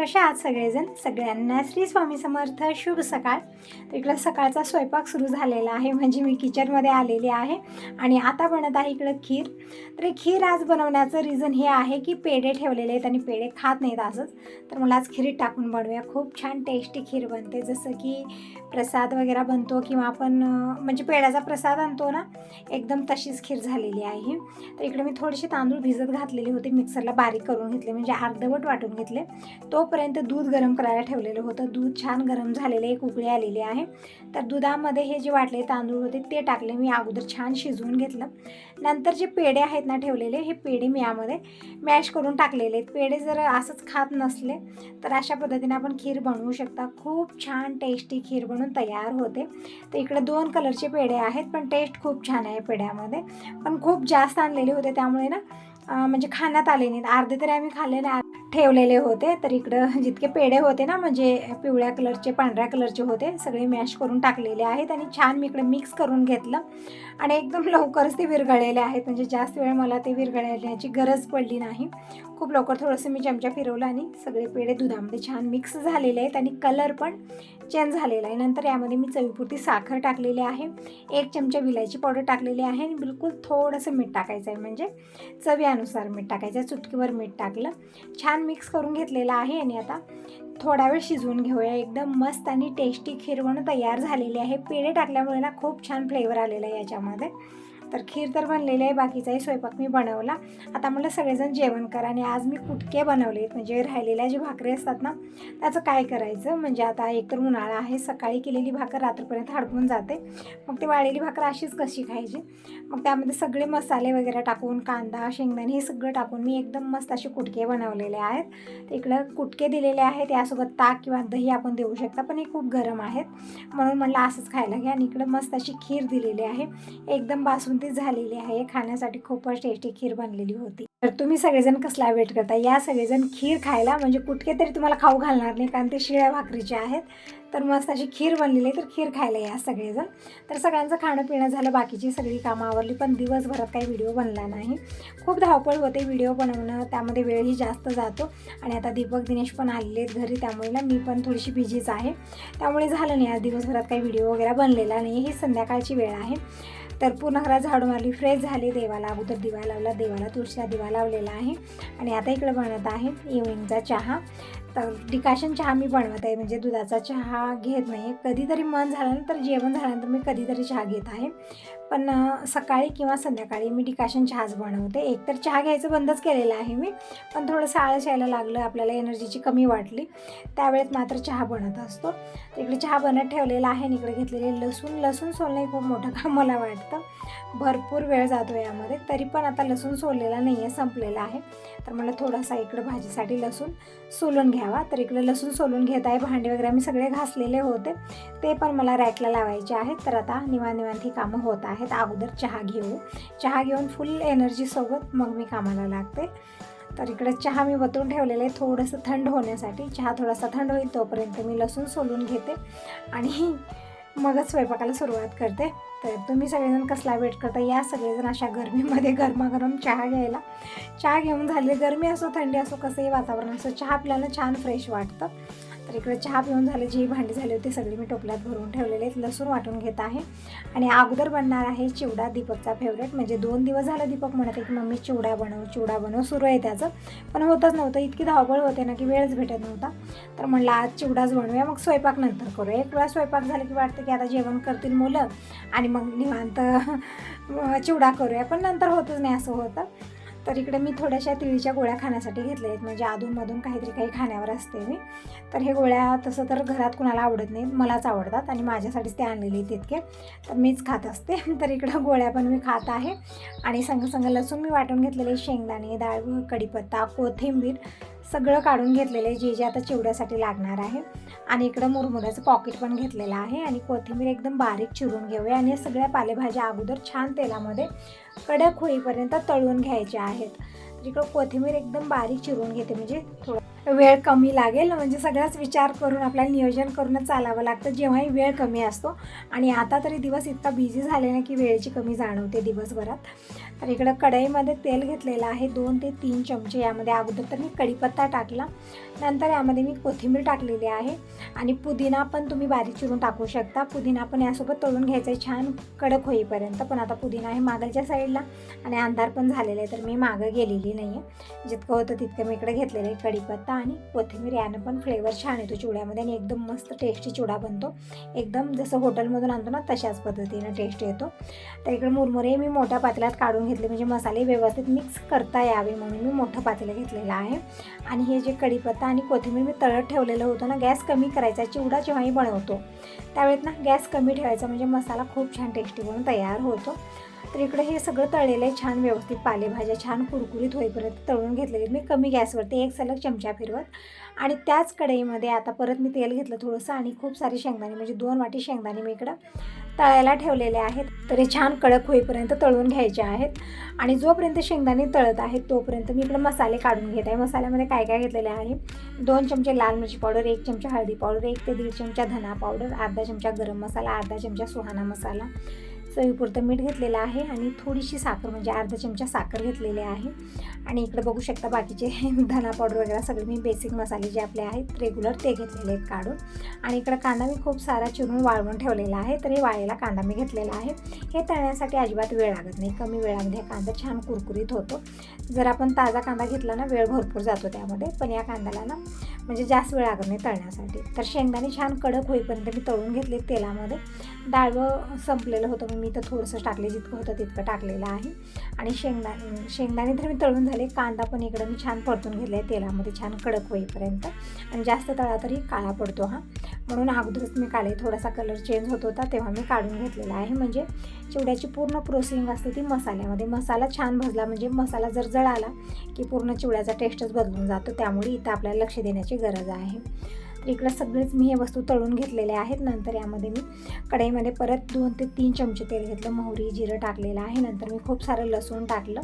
कशा आहात सगळेजण? सगळ्यांना श्री स्वामी समर्थ. शुभ सकाळ. तर इकडं सकाळचा स्वयंपाक सुरू झालेला आहे, म्हणजे मी किचनमध्ये आलेली आहे आणि आता बनत आहे इकडं खीर. तर ही खीर आज बनवण्याचं रिझन हे आहे की पेढे ठेवलेले आहेत आणि पेढे खात नाहीत असंच, तर मला आज खीरीत टाकून बनवूया. खूप छान टेस्टी खीर बनते, जसं की प्रसाद वगैरे बनतो किंवा आपण म्हणजे पेढ्याचा प्रसाद आणतो ना, एकदम तशीच खीर झालेली आहे. तर इकडे मी थोडेसे तांदूळ भिजत घातलेले होते, मिक्सरला बारीक करून घेतले, म्हणजे अर्धवट वाटून घेतले. तोपर्यंत दूध गरम करायला ठेवलेलं होतं. दूध छान गरम झालेलं, एक उकळी आलेली आहे. तर दुधामध्ये हे जे वाटले तांदूळ होते ते टाकले मी अगोदर, छान शिजवून घेतलं. नंतर जे पेढे आहेत ना ठेवलेले, हे पेढे मी यामध्ये मॅश करून टाकलेले आहेत. पेढे जर असंच खात नसले तर अशा पद्धतीने आपण खीर बनवू शकता. खूप छान टेस्टी खीर बनून तयार होते. तर इकडे 2 कलरचे पेढे आहेत, पण टेस्ट खूप छान आहे पेढ्यामध्ये. पण खूप जास्त आणलेले होते त्यामुळे ना म्हणजे खाण्यात आले नाहीत. अर्धे तरी आम्ही खाल्लेले ठेवलेले होते. तर इकडं जितके पेढे होते ना, म्हणजे पिवळ्या कलरचे, पांढऱ्या कलरचे होते, सगळे मॅश करून टाकलेले आहेत आणि छान मी इकडे मिक्स करून घेतलं आणि एकदम लवकरच ते विरघळलेले आहेत. म्हणजे जास्त वेळ मला ते विरघळण्याची गरज पडली नाही. खूप लवकर थोडंसं मी चमचा फिरवलं आणि सगळे पेढे दुधामध्ये छान मिक्स झालेले आहेत आणि कलर पण चेंज झालेला आहे. नंतर यामध्ये मी चवीपुरती साखर टाकलेली आहे, 1 चमचा विलायची पावडर टाकलेली आहे आणि बिलकुल थोडंसं मीठ टाकायचं आहे, म्हणजे चवीनुसार मीठ टाकायचं आहे. चुटकीवर मीठ टाकलं, छान मिक्स करून घेतलेलं आहे आणि आता थोडा वेळ शिजवून घेऊया. एकदम मस्त आणि टेस्टी खीर बनून तयार झालेली आहे. पेढे टाकल्यामुळे ना खूप छान फ्लेवर आलेला आहे याच्यामध्ये. तर खीर तर बनलेली आहे, बाकीचाही स्वयंपाक मी बनवला. आता मला सगळेजण जेवण करा. आणि आज मी कुटके बनवले आहेत, म्हणजे राहिलेल्या जे भाकरी असतात ना, त्याचं काय करायचं. म्हणजे आता एकतर उन्हाळा आहे, सकाळी केलेली भाकर रात्रीपर्यंत हडपून जाते, मग ती वाळलेली भाकर अशीच कशी खायची. मग त्यामध्ये सगळे मसाले वगैरे टाकून, कांदा, शेंगदाणे हे सगळं टाकून मी एकदम मस्त असे कुटके बनवलेले आहेत. इकडं कुटके दिलेले आहेत, यासोबत ताक किंवा दही आपण देऊ शकता, पण हे खूप गरम आहेत म्हणून म्हणलं असंच खायला घ्या. आणि इकडं मस्त अशी खीर दिलेली आहे, एकदम बासुंदी झालेली आहे. खाण्यासाठी खूपच टेस्टी खीर बनलेली होती. तर तुम्ही सगळेजण कसला वेट करता, या सगळेजण खीर खायला. म्हणजे कुटके तरी तुम्हाला खाऊ घालणार नाही, कारण ते शिळ्या भाकरीचे आहेत. तर मस्त अशी खीर बनलेली आहे, तर खीर खायला या सगळेजण. तर सगळ्यांचं खाणं पिणं झालं, बाकीची सगळी कामं आवरली, पण दिवसभरात काही व्हिडिओ बनला नाही. खूप धावपळ होते व्हिडिओ बनवणं, त्यामध्ये वेळही जास्त जातो. आणि आता दीपक दिनेश पण आलेले आहेत घरी, त्यामुळे ना मी पण थोडीशी बिझीच आहे, त्यामुळे झालं नाही आज दिवसभरात काही व्हिडिओ वगैरे बनलेला नाही. ही संध्याकाळची वेळ आहे. तर पूर्ण घरात झाडू मारली, फ्रेश झाली, देवाला अगोदर दिवा लावला, देवाला तुळशीला दिवा लावलेला आहे. आणि आता इकडे बनवत आहे इव्हनिंगचा चहा. तर डिकाशन चहा मी बनवत आहे, म्हणजे दुधाचा चहा घेत नाही. कधीतरी मन झाल्यानंतर, जेवण झाल्यानंतर मी कधीतरी चहा घेत आहे, पण सकाळी किंवा संध्याकाळी मी डिकाशन चहाच बनवते. एकतर चहा घ्यायचं बंदच केलेलं आहे मी, पण थोडंसं आळस यायला लागलं, आपल्याला एनर्जीची कमी वाटली, त्यावेळेत मात्र चहा बनत असतो. तर इकडे चहा बनत ठेवलेला आहे आणि इकडे घेतलेले लसूण सोलणे खूप मोठं काम मला वाटतं. भरपूर वेळ जातो यामध्ये, तरी पण आता लसूण सोललेला नाही आहे, संपलेला आहे. तर मला थोडासा इकडं भाजीसाठी लसूण सोलून घ्यावा. तर इकडे लसूण सोलून घेत आहे. भांडे वगैरे मी सगळे घासलेले होते, ते पण मला रॅकला लावायचे आहेत. तर आता निवांत ही कामं होत आहेत. अगोदर चहा घेऊन फुल एनर्जीसोबत मग मी कामाला लागते. तर इकडे चहा मी वतून ठेवलेलं आहे थोडंसं थंड होण्यासाठी. चहा थोडासा थंड होईल तोपर्यंत मी लसूण सोलून घेते आणि मगच स्वयंपाकाला सुरुवात करते. तर तुम्ही सगळेजण कसला वेट करता, या सगळेजण अशा गरमीमध्ये गरमागरम चहा घ्यायला. चहा घेऊन झाले, गरमी असो थंडी असो, कसंही वातावरण असो, चहा पिल्यानं छान फ्रेश वाटतं. तर इकडे चहा पिऊन झाले, जी भांडी झाली होती सगळी मी टोपल्यात भरून ठेवलेले आहेत. लसूण वाटून घेत आहे आणि अगोदर बनणार आहे चिवडा, दीपकचा फेवरेट. म्हणजे 2 दिवस झालं दीपक म्हणत आहे की मम्मी चिवडा बनव, सुरू आहे त्याचं, पण होतच नव्हतं. इतकी धावपळ होते ना की वेळच भेटत नव्हता. तर म्हणलं आज चिवडाच बनवूया, मग स्वयंपाक नंतर करूया. एक वेळा स्वयंपाक झालं की वाटतं की आता जेवण करतील मुलं आणि मग निवांत चिवडा करूया, पण नंतर होतच नाही, असं होतं. तर इकडे मी थोड्याशा तिळीच्या गोळ्या खाण्यासाठी घेतल्या आहेत, म्हणजे अधूनमधून काहीतरी काही खाण्यावर असते मी. तर हे गोळ्या तसं तर घरात कुणाला आवडत नाहीत, मलाच आवडतात आणि माझ्यासाठीच ते आणलेले आहेत तितके, तर मीच खात असते. तर इकडं गोळ्या पण मी खात आहे आणि संग लसूण मी वाटून घेतलेले, शेंगदाणे, डाळ, कढीपत्ता, कोथिंबीर सगळं काढून घेतलेलं आहे, जे आता चिवड्यासाठी लागणार आहे. आणि इकडं मुरमुऱ्याचं पॉकेट पण घेतलेलं आहे आणि कोथिंबीर एकदम बारीक चिरून घेऊया. आणि सगळ्या पालेभाज्या अगोदर छान तेलामध्ये कडक होईपर्यंत तळून घ्यायच्या आहेत. तर इकडं कोथिंबीर एकदम बारीक चिरून घेते, म्हणजे थोडं वेळ कमी लागेल, म्हणजे सगळाच विचार करून आपल्याला नियोजन करूनच चालावं लागतं, जेव्हाही वेळ कमी असतो. आणि आता तरी दिवस इतका बिझी झाले ना की वेळेची कमी जाणवते दिवसभरात. तर इकडं कढईमध्ये तेल घेतलेलं आहे 2 ते 3 चमचे. यामध्ये अगोदर तर मी कढीपत्ता टाकला, नंतर यामध्ये मी कोथिंबीर टाकलेली आहे आणि पुदिना पण तुम्ही बारीक चिरून टाकू शकता. पुदिना पण यासोबत तळून घ्यायचं आहे छान कडक होईपर्यंत. पण आता पुदिना आहे मागच्या साईडला आणि अंधार पण झालेला आहे, तर मी मागं गेलेली नाही आहे. जितकं होतं तितकं मी इकडे घेतलेलं आहे. कढीपत्ता आणि कोथिंबीर यानं पण फ्लेवर छान येतो चिवड्यामध्ये आणि एकदम मस्त टेस्टी चिवडा बनतो. एकदम जसं हॉटेलमधून आणतो ना तशाच पद्धतीनं टेस्ट येतो. तर इकडे मुरमुरे मी मोठ्या पातेल्यात काढून घेतले, म्हणजे मसाले व्यवस्थित मिक्स करता यावे म्हणून मी मोठं पातेलं घेतलेलं आहे. आणि हे जे कढीपत्ता आणि कोथिंबीर मी तळत ठेवलेलं होतं ना, गॅस कमी करायचा. चिवडा जेव्हाही बनवतो त्यावेळेत ना गॅस कमी ठेवायचा, म्हणजे मसाला खूप छान टेस्टी बनून तयार होतो. तर इकडे हे सगळं तळलेलं आहे छान व्यवस्थित. पालेभाज्या छान कुरकुरीत होईपर्यंत तळून घेतलेले मी कमी गॅसवरती एक सलग चमचा फिरवत. आणि त्याच कढईमध्ये आता परत मी तेल घेतलं थोडंसं आणि खूप सारे शेंगदाणे, म्हणजे 2 वाटी शेंगदाणे मी इकडं तळायला ठेवलेले आहेत. तर हे छान कडक होईपर्यंत तळून घ्यायचे आहेत. आणि जोपर्यंत शेंगदाणे तळत आहेत तोपर्यंत मी इकडं मसाले काढून घेत आहे. मसाल्यामध्ये काय काय घेतलेले आहे, 2 चमचे लाल मिरची पावडर, 1 चमचा हळदी पावडर, 1 ते 1.5 चमचा धना पावडर, अर्धा चमचा गरम मसाला, अर्धा चमचा सुहाना मसाला, चवीपुरतं मीठ घेतलेलं आहे आणि थोडीशी साखर, म्हणजे अर्धा चमचा साखर घेतलेली आहे. आणि इकडे बघू शकता बाकीचे धना पावडर वगैरे सगळे मी बेसिक मसाले जे आपले आहेत रेग्युलर ते घेतलेले आहेत काढून. आणि इकडं कांदा मी खूप सारा चिरून वाळवून ठेवलेला आहे, तर हे वाळलेला कांदा मी घेतलेला आहे. हे तळण्यासाठी अजिबात वेळ लागत नाही, कमी वेळामध्ये कांदा छान कुरकुरीत होतो. जर आपण ताजा कांदा घेतला ना वेळ भरपूर जातो त्यामध्ये, पण या कांद्याला ना म्हणजे जास्त वेळ लागत नाही तळण्यासाठी. तर शेंगदाणे छान कडक होईपर्यंत मी तळून घेतले तेलामध्ये. डाळवं संपलेलं होतं, मी तर थोडंसं टाकले, जितकं होतं तितकं टाकलेलं आहे. आणि शेंगदाणे तर मी तळून झाले. कांदा पण इकडं मी छान परतून घेतला आहे तेलामध्ये छान कडक होईपर्यंत. आणि जास्त तळा तरी काळा पडतो हा, म्हणून अगोदरच मी काढले. थोडासा कलर चेंज होत होता तेव्हा मी काढून घेतलेला आहे. म्हणजे चिवड्याची पूर्ण प्रोसेसिंग असते ती मसाल्यामध्ये. मसाला छान भजला म्हणजे मसाला जर जळाला की पूर्ण चिवड्याचा टेस्टच बदलून जातो, त्यामुळे इथं आपल्याला लक्ष देण्याची गरज आहे. तर इकडं सगळेच मी हे वस्तू तळून घेतलेले आहेत. नंतर यामध्ये मी कढईमध्ये परत 2 ते 3 चमचे तेल घेतलं, मोहरी जिरं टाकलेलं आहे. नंतर मी खूप सारं लसूण टाकलं,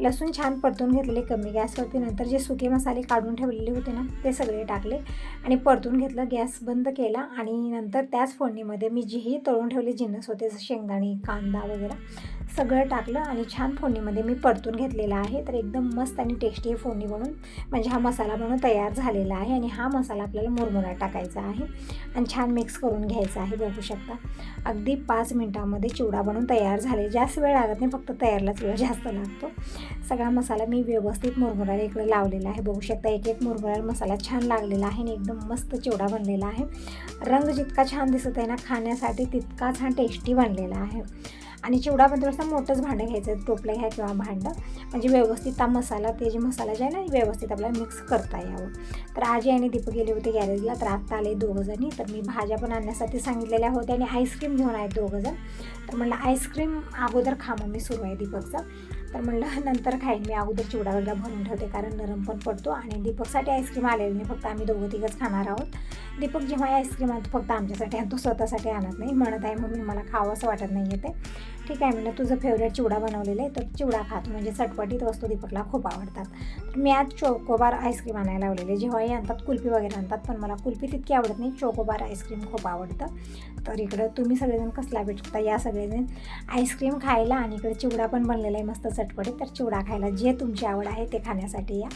लसूण छान परतून घेतलेले कमी गॅसवरती. नंतर जे सुके मसाले काढून ठेवलेले होते ना ते सगळे टाकले आणि परतून घेतलं, गॅस बंद केला. आणि नंतर त्याच फोडणीमध्ये मी जेही तळून ठेवले जिन्नस होते शेंगदाणे कांदा वगैरे सगळं टाकलं आणि छान फोडणीमध्ये मी परतून घेतलेला आहे. तर एकदम मस्त आणि टेस्टी फोडणी बनून म्हणजे हा मसाला बनवून तयार झालेला आहे. आणि हा मसाला आपल्याला मुरमुऱ्यात टाकायचा आहे आणि छान मिक्स करून घ्यायचा आहे. बघू शकता अगदी 5 मिनटामध्ये चिवडा बनवून तयार झाले. जास्त वेळ लागत नाही, फक्त तयारलाच वेळ जास्त लागतो. सगळा मसाला मी व्यवस्थित मुरमुऱ्याला इकडे लावलेला आहे. बघू शकता एक एक मुरमुऱ्याला मसाला छान लागलेला आहे आणि एकदम मस्त चिवडा बनलेला आहे. रंग जितका छान दिसत आहे ना खाण्यासाठी तितका छान टेस्टी बनलेला आहे. आणि चिवडा बनवताना मोठंच भांडं घ्यायचं, टोपलं घ्या किंवा भांडं, म्हणजे व्यवस्थित हा मसाला ते जे मसाला जे आहे ना व्यवस्थित आपल्याला मिक्स करता यावं. तर आजी आणि दीपक गेले होते गॅरेजला, तर आत्ता आले दोघंजणी. तर मी भाज्या पण आणण्यासाठी सांगितलेल्या होत्या आणि आईस्क्रीम घेऊन आहेत दोघंजण. तर म्हणलं आईस्क्रीम अगोदर खा मम्मी, सुरू आहे दीपकचं. तर म्हणलं नंतर खाईन मी, अगोदर चिवडा वगैरे भरून ठेवते कारण नरम पण पडतो. आणि दीपकसाठी आईस्क्रीम आलेली नाही, फक्त आम्ही दोघं तिघंच खाणार आहोत. दीपक जेव्हा आईस्क्रीम आणतो फक्त आमच्यासाठी आणतो, स्वतःसाठी आणत नाही. म्हणत आहे मम्मी मला खावं असं वाटत नाही आहे ते. ठीक आहे म्हणलं तुझं फेवरेट चिवडा बनवलेलं आहे तर चिवडा खातो, म्हणजे चटपटीत वस्तू दीपकला खूप आवडतात. तर मी आज चोकोबार आईस्क्रीम आणायला लावलेले. जेव्हाही आणतात कुल्फी वगैरे आणतात, पण मला कुल्फी तितकी आवडत नाही, चोकोबार आईस्क्रीम खूप आवडतं. तर इकडं तुम्ही सगळेजण कसला भेटता या सगळेजण आईस्क्रीम खायला आणि इकडे चिवडा पण बनलेला आहे मस्त चटपटीत. तर चिवडा खायला जे तुमची आवड आहे ते खाण्यासाठी या.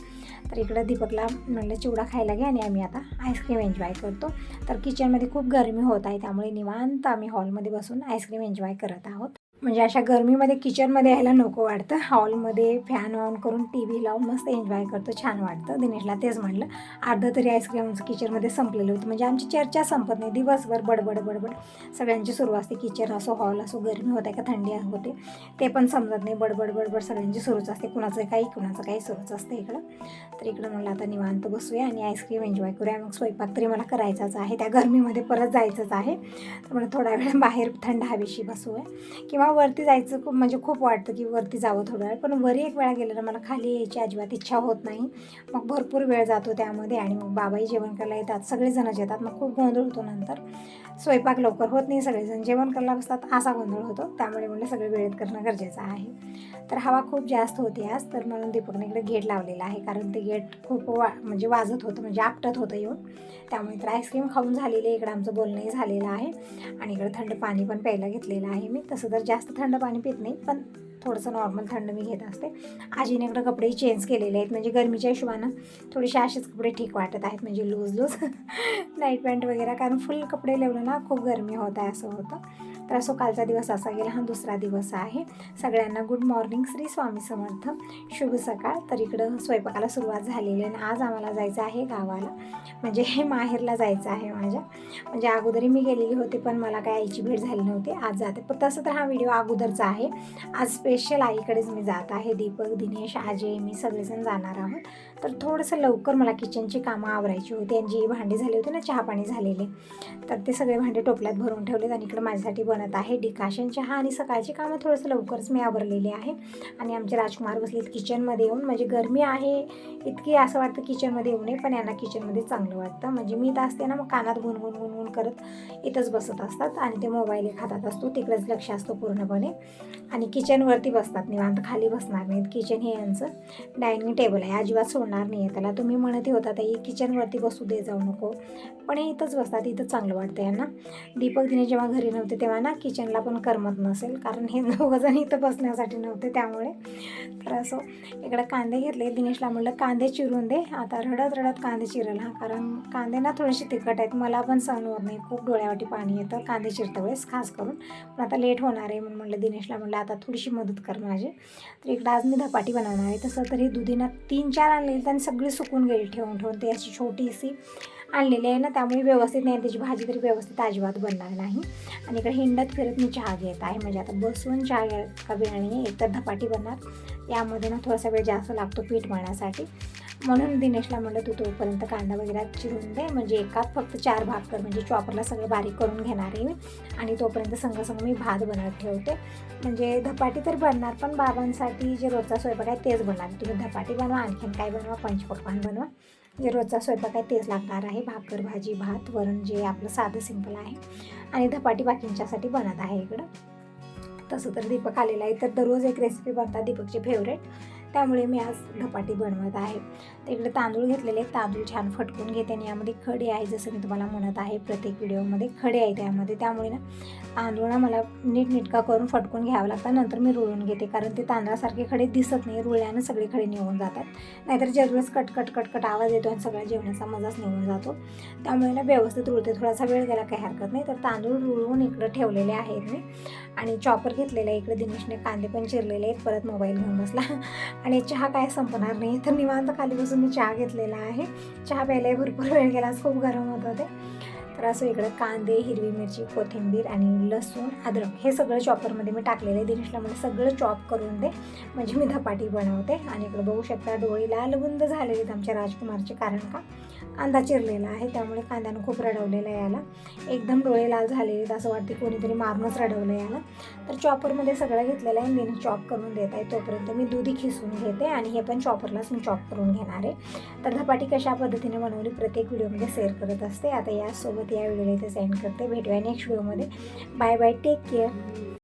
तर इकडं दीपकला म्हणलं चिवडा खायला घ्या आणि आम्ही आता आईस्क्रीम एन्जॉय करतो. तर किचनमध्ये खूप गरमी होत आहे त्यामुळे निवांत आम्ही हॉलमध्ये बसून आईस्क्रीम एन्जॉय करत आहोत. म्हणजे अशा गरमीमध्ये किचनमध्ये यायला नको वाटतं, हॉलमध्ये फॅन ऑन करून टी व्ही लावून मस्त एन्जॉय करतो, छान वाटतं. दिनेशला तेच म्हणलं, अर्धं तरी आईस्क्रीम आमचं किचनमध्ये संपलेलं होतं. म्हणजे आमची चर्चा संपत नाही, दिवसभर बडबड बडबड सगळ्यांची सुरू असते. किचन असो हॉल असो, गरमी होते का थंडी होते ते पण समजत नाही, बडबड बडबड सगळ्यांची सुरूच असते, कुणाचं काही सुरूच असते इकडं. तर इकडं म्हणलं आता निवांत बसूया आणि आईस्क्रीम एन्जॉय करूया. मग स्वयंपाक तरी मला करायचाच आहे, त्या गरमीमध्ये परत जायचंच आहे. तर मला थोडा वेळ बाहेर थंड हवेशी बसूया किंवा वरती जायचं म्हणजे खूप वाटतं की वरती जावं थोडा वेळ, पण वरी एक वेळा गेलं ना मला खाली यायची अजिबात इच्छा होत नाही. मग भरपूर वेळ जातो त्यामध्ये आणि मग बाबाही जेवण करायला येतात, सगळेजणच येतात, मग खूप गोंधळ होतो. नंतर स्वयंपाक लवकर होत नाही, सगळेजण जेवण करायला बसतात असा गोंधळ होतो. त्यामुळे म्हणलं सगळे वेळेत करणं गरजेचं आहे. तर हवा खूप जास्त होती आज, तर म्हणून दीपकने इकडे गेट लावलेला आहे कारण ते गेट खूप म्हणजे वाजत होतं, म्हणजे आपटत होतं येऊन. त्यामुळे तर आईस्क्रीम खाऊन झालेली आहे, इकडं आमचं बोलणंही झालेलं आहे आणि इकडं थंड पाणी पण प्यायला घेतलेलं आहे मी. तसं तर जास्त थंड पाणी पित नाही, पण थोडंसं नॉर्मल थंड मी घेत असते. आजीने इकडं कपडेही चेंज केलेले आहेत, म्हणजे गरमीच्या हिशोबानं थोडेसे असेच कपडे ठीक वाटत आहेत, म्हणजे लूज नाईट पॅन्ट वगैरे, कारण फुल कपडे लावलं ना खूप गरमी होत आहे असं होतं. तर असो कालचा दिवस असा गेला, हा दुसरा दिवस आहे. सगळ्यांना गुड मॉर्निंग, श्री स्वामी समर्थ, शुभ सकाळ. तर इकडं स्वयंपाकाला सुरुवात झालेली आहे आणि आज आम्हाला जायचं आहे गावाला, म्हणजे हे माहेरला जायचं आहे माझ्या. म्हणजे अगोदरही मी गेलेली होते पण मला काय आईची भेट झाली नव्हती, आज जाते. पण तसं तर हा व्हिडिओ अगोदरचा आहे. आज स्पेशल आईकडेच मी जात आहे. दीपक, दिनेश, अजय, मी सगळेजण जाणार आहोत. तर थोडंसं लवकर मला किचनची कामं आवरायची होती आणि जी भांडी झाली होती ना चहापाणी झालेले, तर ते सगळे भांडे टोपल्यात भरून ठेवलेत आणि इकडं माझ्यासाठी बनत आहे डिकाशन चहा. आणि सकाळची कामं थोडंसं लवकरच मी आवरलेली आहे. आणि आमचे राजकुमार बसलेत किचनमध्ये येऊन, म्हणजे गरमी आहे इतकी, असं वाटतं किचनमध्ये येऊ नये, पण यांना किचनमध्ये चांगलं वाटतं. म्हणजे मी इथं असते ना, मग कानात गुणगुण गुणगुण करत इथंच बसत असतात आणि ते मोबाईल एक हातात असतो, तिकडेच लक्ष असतं पूर्णपणे. आणि किचनवरती बसतात, निवांत खाली बसणार नाहीत. किचन हे यांचं डायनिंग टेबल आहे, अजिबात सोडणार नाही आहे त्याला. तुम्ही म्हणत होता ताई किचनवरती बसू दे, जाऊ नको, पण हे इथंच बसतात, इथं चांगलं वाटतं यांना. दीपक दिने जेव्हा घरी नव्हते तेव्हा ना किचनला पण करमत नसेल, कारण हे दोघंजण इथं बसण्यासाठी नव्हते त्यामुळे. तर असं इकडं कांदे घेतले, दिनेशला म्हटलं कांदे चिरून दे. आता रडत रडत कांदे चिरल हा, कारण कांदे ना थोडेसे तिखट आहेत, मला पण सहन होत नाही, खूप डोळ्यावाटी पाणी येतं कांदे चिरता वेळेस खास करून. पण आता लेट होणार आहे म्हणून म्हटलं दिनेशला, म्हटलं आता थोडीशी मदत कर माझी. तर इकडं आज मी धपाटी बनवणार आहे. तसं तर ही दुधीना 3-4 आणलेली आणि सगळी सुकून गेली ठेवून ठेवून. ती अशी छोटीशी आणलेली आहे ना, त्यामुळे व्यवस्थित नाही, त्याची भाजी तरी व्यवस्थित अजिबात बनणार नाही. आणि इकडे हिंडत फिरत मी चहा घेत आहे, म्हणजे आता बसून चहा का वेळ नाही आहे. एकतर धपाटी बनणार, यामध्ये ना थोडासा वेळ जास्त लागतो पीठ मळण्यासाठी. म्हणून दिनेशला म्हटलं तू तोपर्यंत कांदा वगैरे चिरून दे, म्हणजे एकात फक्त 4 भाग कर, म्हणजे चॉपरला सगळं बारीक करून घेणार आहे मी. आणि तोपर्यंत संग मी भात बनवत ठेवते. म्हणजे धपाटी तर बनणार, पण बाबांसाठी जे रोजचा स्वयंपाक आहे तेच बनणार. तुम्ही धपाटी बनवा, आणखीन काय बनवा, पंचपक्वान्न बनवा, जे रोजचा स्वयंपाक आहे तेच लागणार आहे. भाकर, भाजी, भात, वरण, जे आपलं साधं सिंपल आहे. आणि धपाटी बाकींच्यासाठी बनत आहे इकडं. तसं तर दीपक आलेला आहे, तर दररोज एक रेसिपी बनतात दीपकची फेवरेट, त्यामुळे मी आज धपाटी बनवत आहे. तर इकडे तांदूळ घेतलेले, तांदूळ छान फटकून घेते आणि यामध्ये खडे आहे, जसं मी तुम्हाला म्हणत आहे प्रत्येक व्हिडिओमध्ये खडे आहे त्यामध्ये, त्यामुळे ना तांदूळ ना मला नीटनेटका करून फटकून घ्यावं लागतं. नंतर मी रुळून घेते, कारण ते तांदळासारखे खडे दिसत नाही, रुळल्यानं सगळे खडे निघून जातात. नाहीतर ज्यावेळेस कटकट कटकट आवाज येतो आणि सगळ्या जेवणाचा मजाच निघून जातो. त्यामुळे ना व्यवस्थित रुळते, थोडासा वेळ गेला काही हरकत नाही. तर तांदूळ रुळवून इकडं ठेवलेले आहेत मी. आणि चॉपर घेतलेला आहे. इकडे दिनेशने कांदे पण चिरलेले आहेत, परत मोबाईल घेऊन बसला. आणि चहा काय संपणार नाही, तर निवांत खाली बसून मी चहा घेतलेला आहे. चहा प्यायला भरपूर वेळ गेला, खूप गरम होत होते. तर असं इकडं कांदे, हिरवी मिरची, कोथिंबीर आणि लसूण, अद्रक हे सगळं चॉपरमध्ये मी टाकलेलं आहे. दिनेशला म्हणजे सगळं चॉप करून दे, म्हणजे मी धपाटी बनवते. आणि इकडं बघू शकता डोळे लाल बुंद झालेले आहेत आमच्या राजकुमारचे, कारण का कांदा चिरलेला आहे, त्यामुळे कांद्यानं खूप रडवलेलं आहे याला. एकदम डोळे लाल झालेले आहेत, असं वाटते कोणीतरी मारूनच रडवलं याला. तर चॉपरमध्ये सगळं घेतलेलं आहे, दिनेश चॉप करून देत आहे. तोपर्यंत मी दूधी खिसून घेते आणि हे पण चॉपरलाच मी चॉप करून घेणार आहे. तर धपाटी कशा पद्धतीने बनवली प्रत्येक व्हिडिओमध्ये शेअर करत असते. आता यासोबत या व्हिडिओला इथे सेंड करते. भेटूया नेक्स्ट व्हिडिओमध्ये. Bye bye, take care.